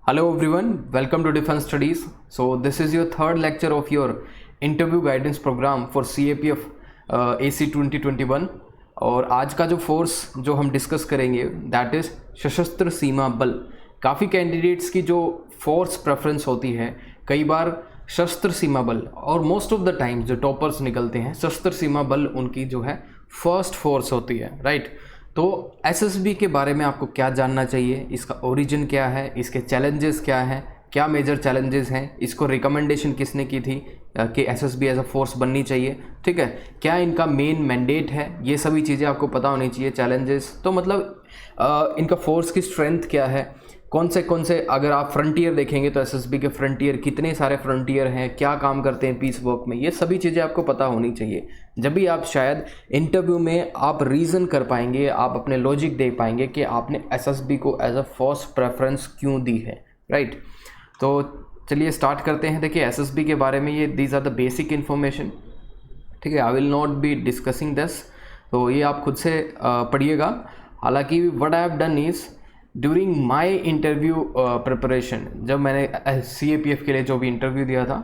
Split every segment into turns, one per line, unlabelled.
Hello everyone, welcome to Defense Studies. So this is your third lecture of your interview guidance program for CAPF AC 2021 और आज का जो force जो हम discuss करेंगे that is सशस्त्र सीमा बल। काफ़ी कैंडिडेट्स की जो फोर्स प्रेफरेंस होती है कई बार सशस्त्र सीमा बल और मोस्ट ऑफ द टाइम जो टॉपर्स निकलते हैं सशस्त्र सीमा बल उनकी जो है फर्स्ट फोर्स होती है, राइट। तो एसएसबी के बारे में आपको क्या जानना चाहिए, इसका ओरिजिन क्या है, इसके चैलेंजेस क्या हैं, क्या मेजर चैलेंजेस हैं, इसको रिकमेंडेशन किसने की थी कि एसएसबी एज अ फोर्स बननी चाहिए, ठीक है, क्या इनका मेन मैंडेट है, ये सभी चीज़ें आपको पता होनी चाहिए। चैलेंजेस तो मतलब इनका फोर्स की स्ट्रेंथ क्या है, कौन से अगर आप फ्रंटियर देखेंगे तो एसएसबी के फ्रंटियर कितने सारे फ्रंटियर हैं, क्या काम करते हैं पीस वर्क में, ये सभी चीज़ें आपको पता होनी चाहिए। जब भी आप शायद इंटरव्यू में आप रीज़न कर पाएंगे, आप अपने लॉजिक दे पाएंगे कि आपने एसएसबी को एज अ फर्स्ट प्रेफरेंस क्यों दी है, राइट। तो चलिए स्टार्ट करते हैं। देखिए एसएसबी के बारे में ये these are the basic information, ठीक है। I will not be discussing this, तो ये आप खुद से पढ़िएगा। हालांकि what I have done is during my interview preparation, जब मैंने CAPF के लिए जो भी इंटरव्यू दिया था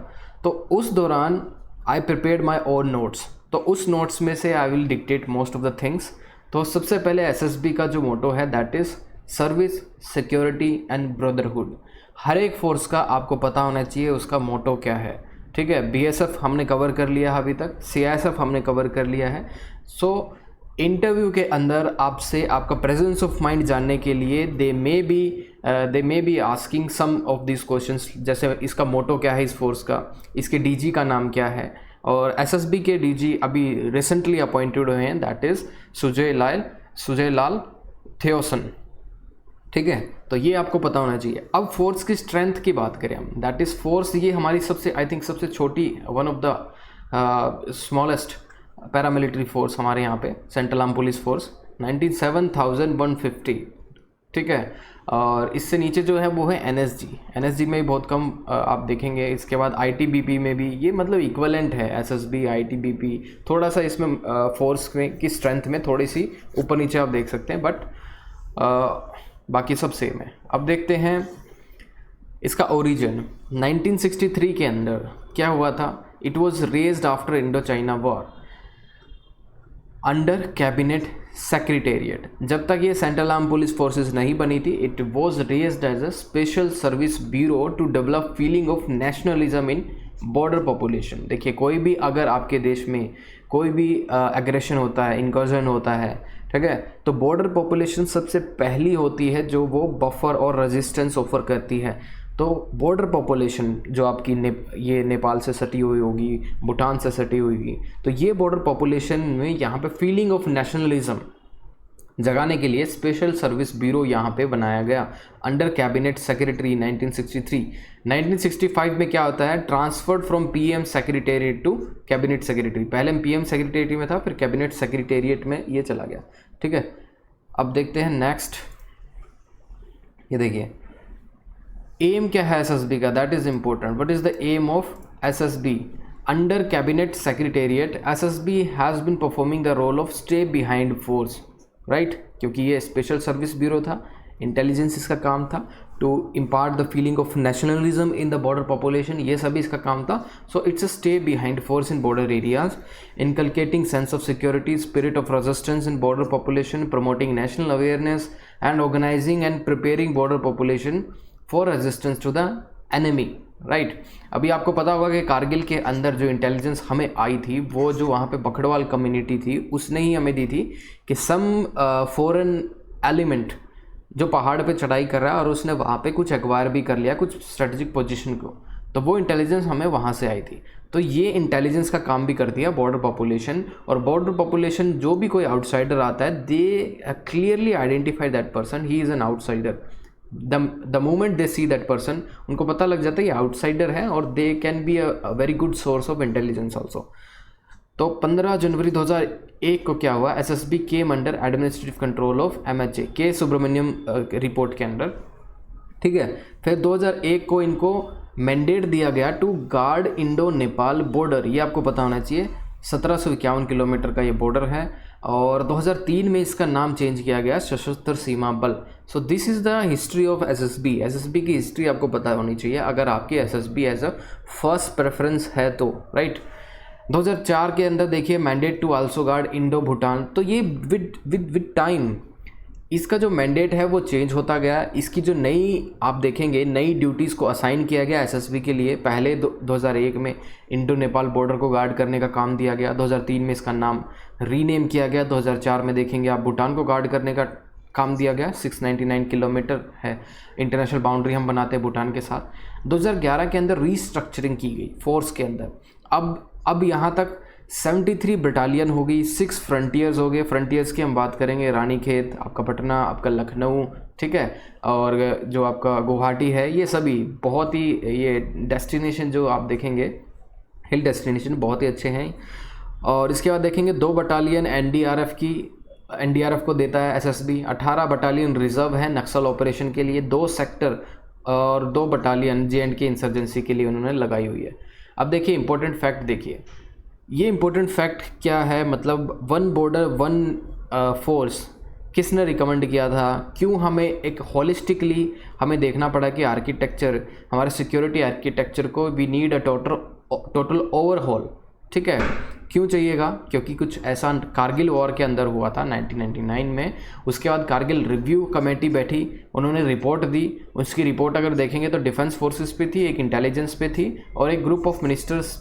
तो उस दौरान I prepared my own notes, तो उस नोट्स में से I will dictate most of the things. तो सबसे पहले एसएसबी का जो मोटो है that is service, security and brotherhood. हर एक फोर्स का आपको पता होना चाहिए उसका मोटो क्या है, ठीक है। BSF हमने कवर कर लिया है अभी तक, CISF हमने कवर कर लिया है। सो इंटरव्यू के अंदर आपसे आपका प्रेजेंस ऑफ माइंड जानने के लिए they may be asking some of this questions, जैसे इसका मोटो क्या है इस फोर्स का, इसके DG का नाम क्या है, और एसएसबी के DG अभी रिसेंटली अपॉइंटेड हुए हैं दैट इज़ सुजय लाल थियोसन, ठीक है। तो ये आपको पता होना चाहिए। अब फोर्स की स्ट्रेंथ की बात करें हम, दैट इज़ फोर्स, ये हमारी सबसे आई थिंक सबसे छोटी, one of the smallest paramilitary force हमारे यहाँ पे सेंट्रल आर्म पुलिस फोर्स 97,150, ठीक है। और इससे नीचे जो है वो है NSG में भी बहुत कम आप देखेंगे। इसके बाद ITBP में भी ये मतलब इक्वलेंट है, SSB ITBP, थोड़ा सा इसमें फोर्स की स्ट्रेंथ में थोड़ी सी ऊपर नीचे आप देख सकते हैं, बट बाकी सब सेम है। अब देखते हैं इसका ओरिजिन। 1963 के अंदर क्या हुआ था, it was raised after Indo China war under cabinet secretariat. जब तक ये सेंट्रल आर्म पुलिस फोर्सेस नहीं बनी थी, it was raised as a special service bureau to develop feeling of nationalism in border population. देखिए कोई भी अगर आपके देश में कोई भी एग्रेशन होता है, इनकर्जन होता है, ठीक है, तो बॉर्डर पॉपुलेशन सबसे पहली होती है जो वो बफर और रेजिस्टेंस ऑफर करती है। तो बॉर्डर पॉपुलेशन जो आपकी ये नेपाल से सटी हुई होगी, भूटान से सटी हुई होगी, तो ये बॉर्डर पॉपुलेशन में यहाँ पे फीलिंग ऑफ नेशनलिज्म जगाने के लिए स्पेशल सर्विस ब्यूरो यहाँ पे बनाया गया अंडर कैबिनेट सेक्रेटरी 1963। 1965 में क्या होता है, transferred from PM secretariat to cabinet secretary. पहले PM सेक्रेटरी में था, फिर कैबिनेट सेक्रेटेरिएट में ये चला गया, ठीक है। अब देखते हैं नेक्स्ट, ये देखिए एम क्या है एसएसबी का, that is important. What is the aim of SSB under cabinet secretariat? SSB has been performing the role of stay behind force, right, क्योंकि ये स्पेशल सर्विस ब्यूरो था, इंटेलिजेंस इसका काम था, to impart the feeling of nationalism in the border population, ये सभी इसका काम था। So it's a stay behind force in border areas, inculcating sense of security, spirit of resistance in border population, promoting national awareness and organising and preparing border population for resistance to the enemy, right. अभी आपको पता होगा कि कारगिल के अंदर जो intelligence हमें आई थी, वो जो वहाँ पे बखड़वाल कम्युनिटी थी उसने ही हमें दी थी कि सम फॉरेन एलिमेंट जो पहाड़ पे चढ़ाई कर रहा है और उसने वहाँ पे कुछ एक्वायर भी कर लिया, कुछ स्ट्रेटेजिक पोजीशन को, तो वो इंटेलिजेंस हमें वहाँ से आई थी। तो ये इंटेलिजेंस का काम भी करती है बॉर्डर पॉपुलेशन, और बॉर्डर पॉपुलेशन जो भी कोई आउटसाइडर आता है they clearly identify that person, he is an outsider. The moment they see that person, उनको पता लग जाता है ये आउटसाइडर है, और they can be a very good source of intelligence also. तो 15 जनवरी 2001 को क्या हुआ, SSB came under administrative control of MHA के सुब्रमण्यम रिपोर्ट के अंडर, ठीक है। फिर 2001 को इनको मैंडेट दिया गया to guard Indo Nepal border, ये आपको पता होना चाहिए। 1751 किलोमीटर का ये बॉर्डर है, और 2003 में इसका नाम चेंज किया गया Sashastra Seema Bal. So this is the history of SSB. SSB की हिस्ट्री आपको पता होनी चाहिए अगर आपकी SSB as a first preference है तो, राइट। 2004 के अंदर देखिए mandate to also guard Indo Bhutan. तो ये विद टाइम इसका जो मैंडेट है वो चेंज होता गया। इसकी जो नई आप देखेंगे नई ड्यूटीज़ को असाइन किया गया एसएसबी के लिए। पहले 2001 में इंडो नेपाल बॉर्डर को गार्ड करने का काम दिया गया। 2003 में इसका नाम रीनेम किया गया। 2004 में देखेंगे आप भूटान को गार्ड करने का काम दिया गया। 699 किलोमीटर है इंटरनेशनल बाउंड्री हम बनाते हैं भूटान के साथ। 2011 के अंदर रीस्ट्रक्चरिंग की गई फोर्स के अंदर। अब यहाँ तक 73 बटालियन हो गई, 6 फ्रंटियर्स हो गए। फ्रंटियर्स की हम बात करेंगे रानीखेत, आपका पटना, आपका लखनऊ, ठीक है, और जो आपका गुवाहाटी है, ये सभी बहुत ही ये डेस्टिनेशन जो आप देखेंगे हिल डेस्टिनेशन बहुत ही अच्छे हैं। और इसके बाद देखेंगे 2 बटालियन एनडीआरएफ को देता है एसएसबी। 18 बटालियन रिजर्व है नक्सल ऑपरेशन के लिए। 2 सेक्टर और 2 बटालियन जेएंडके इंसर्जेंसी के लिए उन्होंने लगाई हुई है। अब देखिए इंपॉर्टेंट फैक्ट देखिए, ये इंपॉर्टेंट फैक्ट क्या है, मतलब वन बॉर्डर वन फोर्स किसने रिकमेंड किया था, क्यों हमें एक होलिस्टिकली हमें देखना पड़ा कि आर्किटेक्चर हमारे सिक्योरिटी आर्किटेक्चर को we need a total overhaul, ठीक है। क्यों चाहिएगा, क्योंकि कुछ ऐसा कारगिल वॉर के अंदर हुआ था 1999 में। उसके बाद कारगिल रिव्यू कमेटी बैठी, उन्होंने रिपोर्ट दी। उसकी रिपोर्ट अगर देखेंगे तो डिफेंस फोर्सेस पे थी, एक इंटेलिजेंस पे थी और एक ग्रुप ऑफ मिनिस्टर्स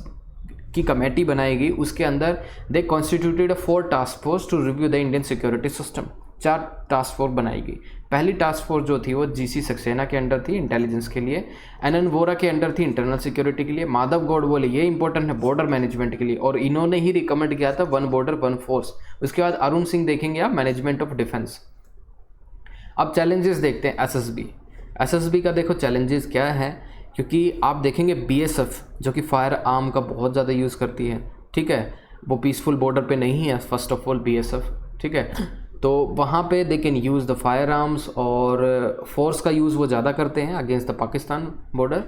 की कमेटी बनाई गई। उसके अंदर they constituted a 4 task force to review the Indian security system. 4 task force बनाई गई। पहली टास्क फोर्स जो थी वो जीसी सक्सेना के अंडर थी इंटेलिजेंस के लिए, एनएन वोरा के अंडर थी इंटरनल सिक्योरिटी के लिए, माधव गौड़ बोले ये इंपॉर्टेंट है बॉर्डर मैनेजमेंट के लिए, और इन्होंने ही रिकमेंड किया था 1 बॉर्डर 1 फोर्स। उसके बाद अरुण सिंह देखेंगे आप मैनेजमेंट ऑफ डिफेंस। अब चैलेंजेस देखते हैं एसएसबी का। देखो चैलेंजेस क्या है, क्योंकि आप देखेंगे बीएसएफ जो कि फायर आर्म का बहुत ज़्यादा यूज़ करती है, ठीक है, वो पीसफुल बॉर्डर पे नहीं है फर्स्ट ऑफ ऑल बीएसएफ, ठीक है। तो वहाँ पे they can use the fire arms और फोर्स का यूज़ वो ज़्यादा करते हैं अगेंस्ट द पाकिस्तान बॉर्डर,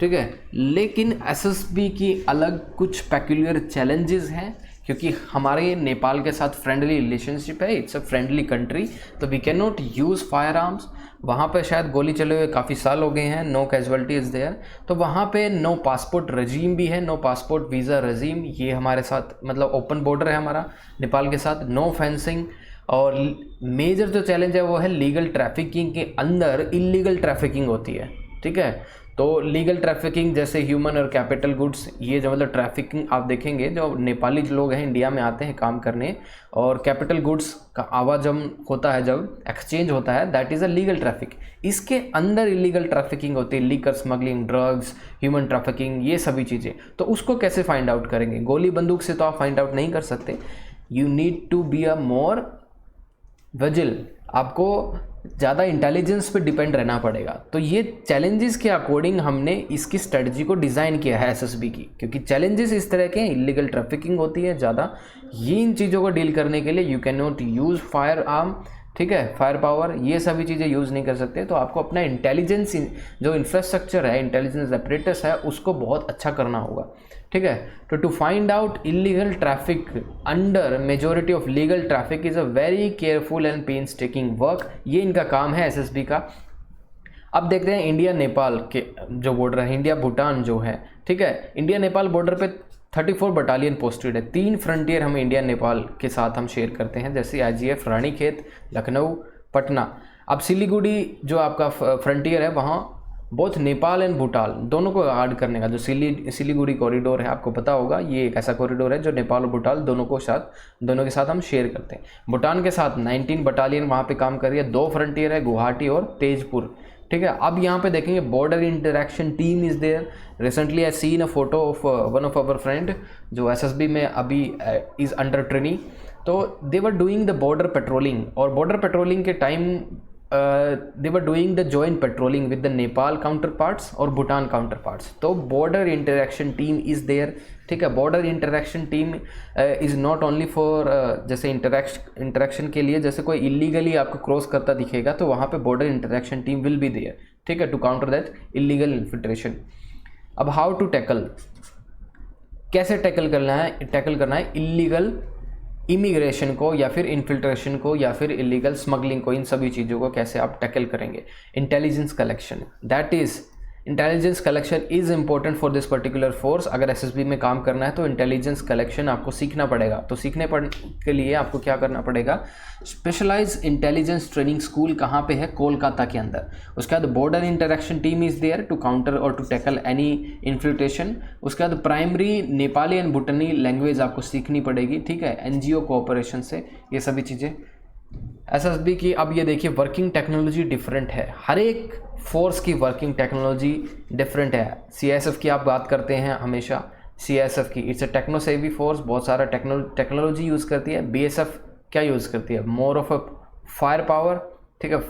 ठीक है। लेकिन एसएसबी की अलग कुछ पेक्यूलियर चैलेंजेस हैं, क्योंकि हमारे नेपाल के साथ फ्रेंडली रिलेशनशिप है, इट्स अ फ्रेंडली कंट्री, तो we can not use firearms. वहाँ पे शायद गोली चले हुए काफ़ी साल हो गए हैं, नो कैजुअलिटी इज़ देयर। तो वहाँ पे नो पासपोर्ट रजीम भी है, नो पासपोर्ट वीज़ा रजीम, ये हमारे साथ मतलब ओपन बॉर्डर है हमारा नेपाल के साथ, नो फेंसिंग। और मेजर जो चैलेंज है वो है लीगल ट्रैफिकिंग के अंदर इलीगल ट्रैफिकिंग होती है, ठीक है। तो लीगल ट्रैफिकिंग जैसे ह्यूमन और कैपिटल गुड्स, ये जो मतलब ट्रैफिकिंग आप देखेंगे जो नेपाली लोग हैं इंडिया में आते हैं काम करने, और कैपिटल गुड्स का आवाजम होता है जब एक्सचेंज होता है, that is a legal traffic. इसके अंदर इलीगल ट्रैफिकिंग होती है, liquor smuggling, drugs, human trafficking, ये सभी चीज़ें। तो उसको कैसे फाइंड आउट करेंगे, गोली बंदूक से तो आप फाइंड आउट नहीं कर सकते। You need to be a more vigil, आपको ज़्यादा इंटेलिजेंस पे डिपेंड रहना पड़ेगा। तो ये चैलेंजेस के अकॉर्डिंग हमने इसकी स्ट्रेटजी को डिज़ाइन किया है एसएसबी की, क्योंकि चैलेंजेस इस तरह के इलीगल ट्रैफिकिंग होती है ज़्यादा, ये इन चीज़ों को डील करने के लिए you can not use fire arm, ठीक है, फायर पावर, ये सभी चीज़ें यूज़ नहीं कर सकते। तो आपको अपना इंटेलिजेंस जो इंफ्रास्ट्रक्चर है, इंटेलिजेंस अपरेटस है, उसको बहुत अच्छा करना होगा, ठीक है। तो to find out illegal traffic under majority of legal traffic is a very careful and painstaking work, ये इनका काम है एसएसबी का। अब देखते हैं इंडिया नेपाल के जो बॉर्डर है, इंडिया भूटान जो है, ठीक है, इंडिया नेपाल बॉर्डर पे 34 बटालियन पोस्टेड है। 3 फ्रंटियर हमें इंडिया नेपाल के साथ हम शेयर करते हैं, जैसे आईजीएफ रानीखेत, लखनऊ, पटना। अब सिलीगुड़ी जो आपका फ्रंटियर है, वहाँ बोथ नेपाल एंड भूटान दोनों को गार्ड करने का जो सिलीगुड़ी कॉरिडोर है, आपको पता होगा, ये एक ऐसा कॉरिडोर है जो नेपाल और भूटान दोनों के साथ हम शेयर करते हैं। भूटान के साथ 19 बटालियन वहाँ पे काम कर रही है। 2 फ्रंटियर है, गुवाहाटी और तेजपुर, ठीक है। अब यहाँ पे देखेंगे border interaction team is there. Recently I seen a photo of one of our friend जो एसएसबी में अभी इज़ अंडर ट्रेनिंग। तो they were doing the border patrolling, और बॉर्डर पेट्रोलिंग के time they were doing the joint patrolling with the Nepal counterparts और Bhutan counterparts. तो border interaction team is there, ठीक है। Border interaction team is not only for जैसे interaction के लिए, जैसे कोई इलीगली आपको क्रॉस करता दिखेगा तो वहाँ पे border interaction team will be there, ठीक है, to counter that illegal infiltration. अब हाउ टू टैकल, कैसे टैकल करना है इलीगल इमिग्रेशन को या फिर इन्फिल्ट्रेशन को या फिर इलीगल स्मगलिंग को, इन सभी चीज़ों को कैसे आप टैकल करेंगे। Intelligence collection, that is intelligence collection is important for this particular force. अगर एसएसबी में काम करना है तो इंटेलिजेंस कलेक्शन आपको सीखना पड़ेगा। तो सीखने के लिए आपको क्या करना पड़ेगा, स्पेशलाइज इंटेलिजेंस ट्रेनिंग स्कूल कहाँ पे है, कोलकाता के अंदर। उसके बाद border interaction team is there to counter और टू टैकल एनी इन्फिल्ट्रेशन। उसके बाद primary Nepali and Bhutani language आपको सीखनी पड़ेगी, ठीक है, एनजीओ कोऑपरेशन से, ये सभी चीज़ें। एसएसबी की अब ये देखिए वर्किंग टेक्नोलॉजी डिफरेंट है, हर एक फोर्स की वर्किंग टेक्नोलॉजी डिफरेंट है। सीआईएसएफ की आप बात करते हैं हमेशा, सीआईएसएफ की इट्स अ टेक्नो सेवी फोर्स, बहुत सारा टेक्नोलॉजी यूज़ करती है। बीएसएफ क्या यूज़ करती है, more of a fire power, ठीक है।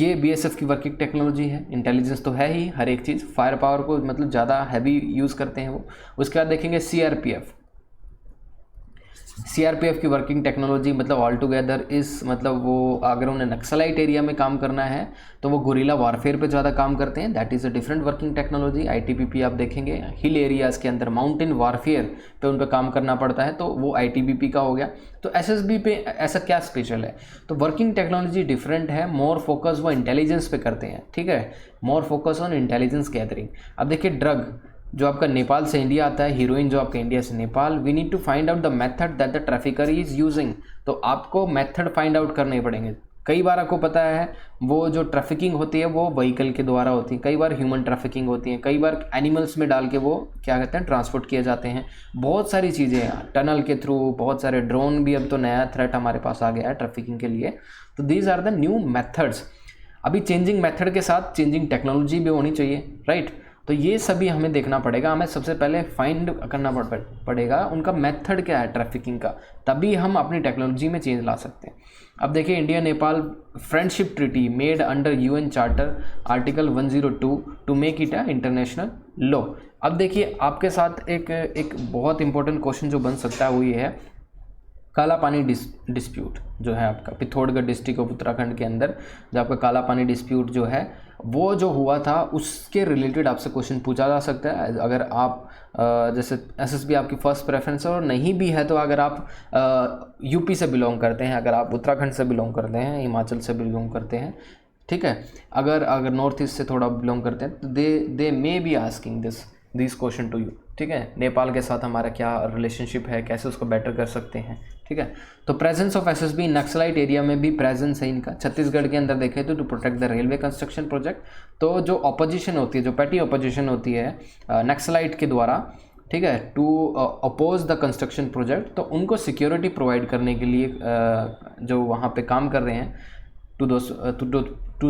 ये बीएसएफ की वर्किंग टेक्नोलॉजी है। इंटेलिजेंस तो है ही हर एक चीज़, फायर पावर को मतलब ज़्यादा हैवी यूज़ करते हैं वो। उसके बाद देखेंगे सीआरपीएफ की वर्किंग टेक्नोलॉजी मतलब ऑल टुगेदर इस मतलब वो अगर उन्हें नक्सलाइट एरिया में काम करना है तो वो गुरिल्ला वारफेयर पे ज़्यादा काम करते हैं, that is a different working technology. ITBP आप देखेंगे हिल एरियाज़ के अंदर माउंटेन वारफेयर पे उन पर काम करना पड़ता है, तो वो आईटीबीपी का हो गया। तो एसएसबी पे ऐसा क्या स्पेशल है, तो वर्किंग टेक्नोलॉजी डिफरेंट है, मोर फोकस वो इंटेलिजेंस पे करते हैं, ठीक है, more focus on intelligence gathering. अब देखिए ड्रग जो आपका नेपाल से इंडिया आता है, हीरोइन जो आपका इंडिया से Nepal, we need to find out the method that the trafficker is using. तो आपको मेथड फाइंड आउट करने पड़ेंगे। कई बार आपको पता है वो जो ट्रैफिकिंग होती है वो व्हीकल के द्वारा होती है, कई बार ह्यूमन ट्रैफिकिंग होती है, कई बार एनिमल्स में डाल के वो क्या कहते हैं ट्रांसपोर्ट किए जाते हैं। बहुत सारी चीज़ें हैं, टनल के थ्रू, बहुत सारे ड्रोन भी, अब तो नया थ्रेट हमारे पास आ गया है ट्रैफिकिंग के लिए। तो these are the new methods. अभी चेंजिंग मेथड के साथ चेंजिंग टेक्नोलॉजी भी होनी चाहिए, राइट। तो ये सभी हमें देखना पड़ेगा, हमें सबसे पहले फाइंड करना पड़ेगा उनका मेथड क्या है ट्रैफिकिंग का, तभी हम अपनी टेक्नोलॉजी में चेंज ला सकते हैं। अब देखिए India Nepal friendship treaty made under UN charter article 102 to make it a international law. अब देखिए आपके साथ एक बहुत इंपॉर्टेंट क्वेश्चन जो बन सकता है वो ये है, काला पानी डिस्प्यूट जो है आपका पिथौरागढ़ डिस्ट्रिक्ट ऑफ उत्तराखंड के अंदर जो आपका काला पानी डिस्प्यूट जो है वो जो हुआ था उसके रिलेटेड आपसे क्वेश्चन पूछा जा सकता है। अगर आप जैसे एसएसबी आपकी फर्स्ट प्रेफरेंस है और नहीं भी है तो अगर आप यूपी से बिलोंग करते हैं, अगर आप उत्तराखंड से बिलोंग करते हैं, हिमाचल से बिलोंग करते हैं, ठीक है, अगर नॉर्थ ईस्ट से थोड़ा बिलोंग करते हैं तो they may be asking this question to you, ठीक है। नेपाल के साथ हमारा क्या रिलेशनशिप है, कैसे उसको बेटर कर सकते हैं, ठीक है। तो presence of SSB naxalite area में भी प्रेजेंस है इनका। छत्तीसगढ़ के अंदर देखें तो to protect the railway construction project, तो जो अपोजिशन होती है, जो पैटी अपोजिशन होती है नक्सलाइट के द्वारा, ठीक है, to oppose the construction project, तो उनको सिक्योरिटी प्रोवाइड करने के लिए जो वहाँ पे काम कर रहे हैं टू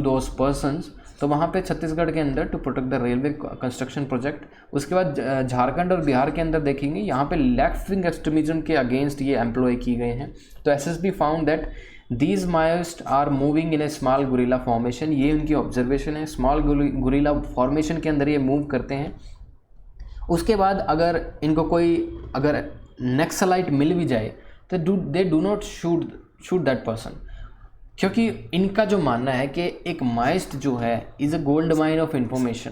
दोज पर्सनस, तो वहाँ पे छत्तीसगढ़ के अंदर to protect the railway construction project. उसके बाद झारखंड और बिहार के अंदर देखेंगे यहाँ पे लेफ्ट विंग एक्सट्रीमिज्म के अगेंस्ट ये एम्प्लॉय की गए हैं। तो SSB found that these Maoist are moving in a small guerrilla formation, ये उनकी ऑब्जर्वेशन है, स्मॉल गुरिल्ला फॉर्मेशन के अंदर ये मूव करते हैं। उसके बाद अगर इनको कोई अगर नक्सलाइट मिल भी जाए तो they do not shoot that person, क्योंकि इनका जो मानना है कि एक माइस्ट जो है is a gold mine of information,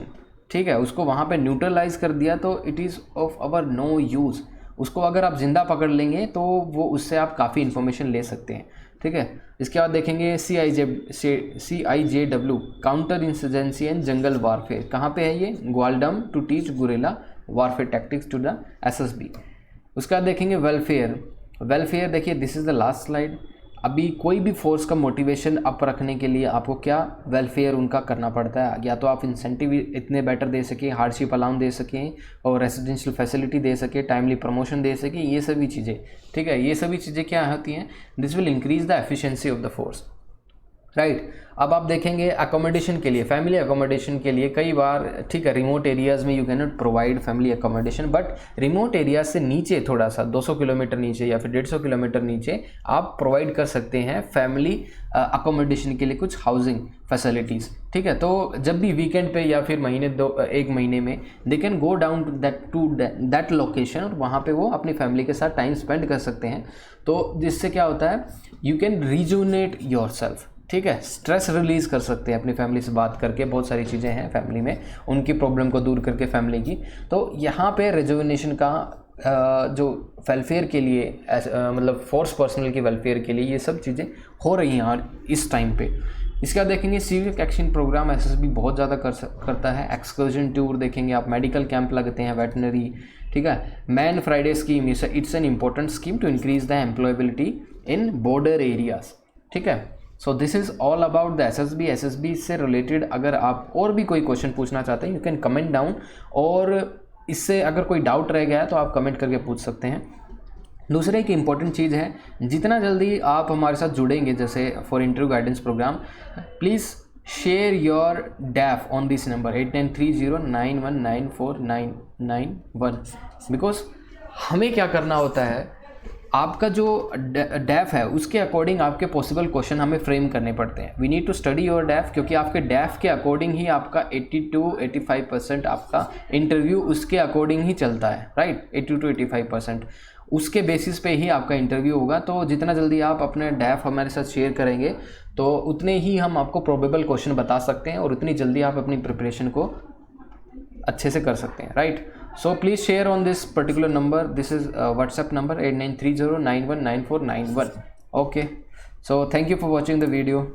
ठीक है, उसको वहाँ पे न्यूट्रलाइज कर दिया तो it is of our no use. उसको अगर आप जिंदा पकड़ लेंगे तो वो उससे आप काफ़ी इन्फॉर्मेशन ले सकते हैं, ठीक है। इसके बाद देखेंगे CIJW counter insurgency and jungle warfare, कहाँ पे है ये, Gwaldam, to teach guerrilla warfare tactics to the SSB. उसके बाद देखेंगे वेलफेयर देखिए this is the last slide. अभी कोई भी फोर्स का मोटिवेशन अप रखने के लिए आपको क्या वेलफेयर उनका करना पड़ता है, या तो आप इंसेंटिव इतने बेटर दे सकें, हार्डशिप अलाउंस दे सकें और रेजिडेंशियल फैसिलिटी दे सकें, टाइमली प्रमोशन दे सकें, ये सभी चीज़ें, ठीक है, ये सभी चीज़ें क्या होती हैं, this will increase the efficiency of the force, right. अब आप देखेंगे अकोमोडेशन के लिए, फैमिली अकोमोडेशन के लिए कई बार, ठीक है, रिमोट एरियाज़ में you can not provide family accommodation, but remote area से नीचे थोड़ा सा 200 किलोमीटर नीचे या फिर 150 किलोमीटर नीचे आप प्रोवाइड कर सकते हैं फैमिली अकोमोडेशन के लिए कुछ हाउसिंग फैसिलिटीज़, ठीक है। तो जब भी वीकेंड पे या फिर एक महीने में they can go down to that location और वहाँ पे वो अपनी फैमिली के साथ टाइम स्पेंड कर सकते हैं। तो जिससे क्या होता है, you can rejuvenate your self, ठीक है, स्ट्रेस रिलीज़ कर सकते हैं अपनी फैमिली से बात करके, बहुत सारी चीज़ें हैं फैमिली में, उनकी प्रॉब्लम को दूर करके फैमिली की। तो यहाँ पे रिजुविनेशन का जो वेलफेयर के लिए मतलब फोर्स पर्सनल के वेलफेयर के लिए ये सब चीज़ें हो रही हैं इस टाइम पे। इसके बाद देखेंगे सिविक एक्शन प्रोग्राम एसएसबी बहुत ज़्यादा करता है। एक्सकर्जन टूर देखेंगे आप, मेडिकल कैंप लगते हैं, वेटनरी, ठीक है। Man Friday scheme it's an important scheme to increase the employability in border areas, ठीक है। So this is all about the SSB से रिलेटेड। अगर आप और भी कोई क्वेश्चन पूछना चाहते हैं यू कैन कमेंट डाउन, और इससे अगर कोई डाउट रह गया है तो आप कमेंट करके पूछ सकते हैं। दूसरे एक इम्पॉर्टेंट चीज़ है, जितना जल्दी आप हमारे साथ जुड़ेंगे जैसे for interview guidance programme, please share your DAF on this number 8930919491, because हमें क्या करना होता है, आपका जो डैफ है उसके अकॉर्डिंग आपके पॉसिबल क्वेश्चन हमें फ्रेम करने पड़ते हैं। We need to study your DAF, क्योंकि आपके डैफ के अकॉर्डिंग ही आपका 80-85% आपका इंटरव्यू उसके अकॉर्डिंग ही चलता है, राइट। 80-85% उसके बेसिस पे ही आपका इंटरव्यू होगा। तो जितना जल्दी आप अपने डैफ हमारे साथ शेयर करेंगे तो उतने ही हम आपको प्रोबेबल क्वेश्चन बता सकते हैं और उतनी जल्दी आप अपनी प्रिपरेशन को अच्छे से कर सकते हैं, right. So please share on this particular number. This is WhatsApp number 8930919491. Okay. So thank you for watching the video.